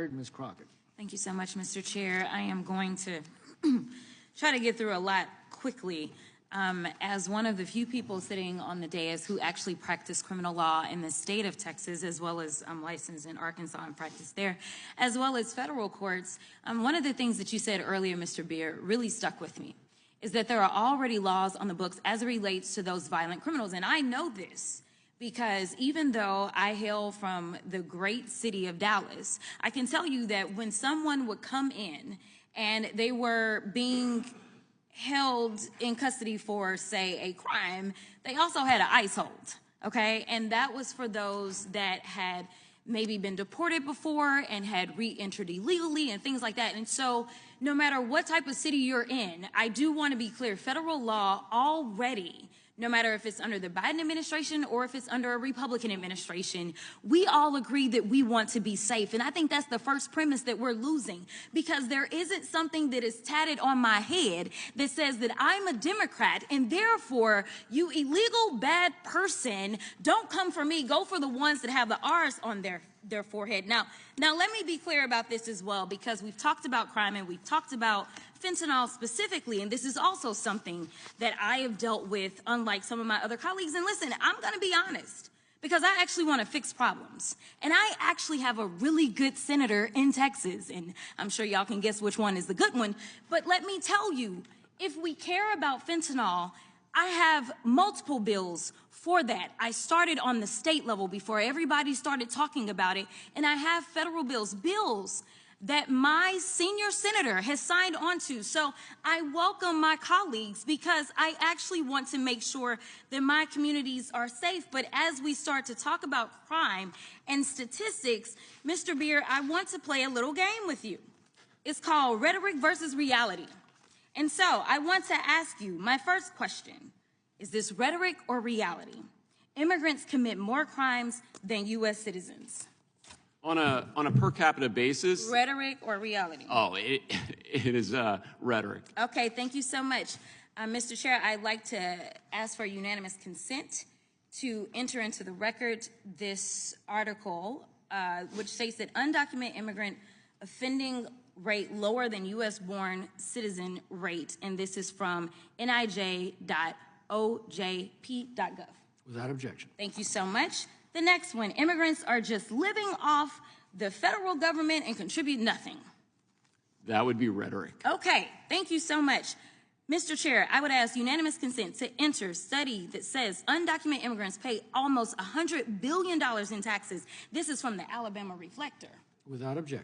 expired. Ms. Crockett. Thank you so much, Mr. Chair. I am going to try to get through a lot quickly. As one of the few people sitting on the dais who actually practice criminal law in the state of Texas, as well as licensed in Arkansas and practice there, as well as federal courts, one of the things that you said earlier, Mr. Beer, really stuck with me, is that there are already laws on the books as it relates to those violent criminals. And I know this because even though I hail from the great city of Dallas, I can tell you that when someone would come in and they were being held in custody for, say, a crime, they also had an ICE hold, okay? And that was for those that had maybe been deported before and had re-entered illegally and things like that. And so no matter what type of city you're in, I do want to be clear, federal law already, no matter if it's under the Biden administration or if it's under a Republican administration, we all agree that we want to be safe. And I think that's the first premise that we're losing, because there isn't something that is tatted on my head that says that I'm a Democrat and therefore you illegal bad person, don't come for me, go for the ones that have the R's on their forehead. Now let me be clear about this as well, because we've talked about crime and we've talked about fentanyl specifically, and this is also something that I have dealt with, unlike some of my other colleagues. And listen, I'm going to be honest, because I actually want to fix problems. And I actually have a really good senator in Texas, and I'm sure y'all can guess which one is the good one. But let me tell you, if we care about fentanyl, I have multiple bills for that. I started on the state level before everybody started talking about it, and I have federal bills that my senior senator has signed on to. So I welcome my colleagues because I actually want to make sure that my communities are safe. But as we start to talk about crime and statistics, Mr. Beer, I want to play a little game with you. It's called rhetoric versus reality. And so I want to ask you, my first question, is this rhetoric or reality? Immigrants commit more crimes than U.S. citizens. On a per capita basis? Rhetoric or reality? Oh, it is rhetoric. Okay, thank you so much. Mr. Chair, I'd like to ask for unanimous consent to enter into the record this article, which states that undocumented immigrant offending rate lower than U.S.-born citizen rate, and this is from nij.ojp.gov. Without objection. Thank you so much. The next one, immigrants are just living off the federal government and contribute nothing. That would be rhetoric. Okay, thank you so much. Mr. Chair, I would ask unanimous consent to enter study that says undocumented immigrants pay almost $100 billion in taxes. This is from the Alabama Reflector. Without objection.